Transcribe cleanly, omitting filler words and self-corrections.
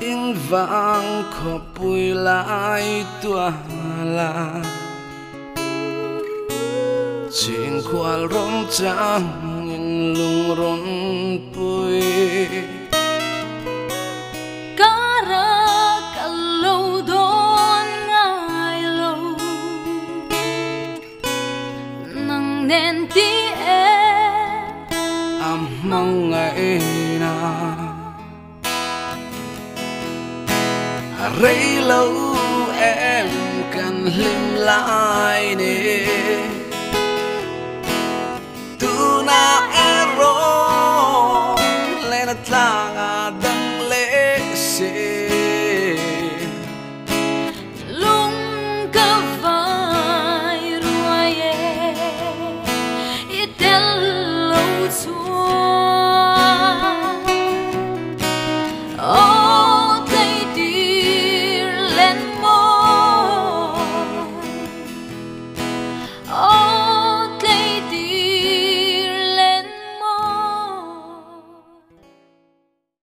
in vang khó bùi lại tua la trên qua rong trăng in lung ron bùi cara kalau don ngai lo nang nen ti e amang ngai na rây lâu em cần lim lại nè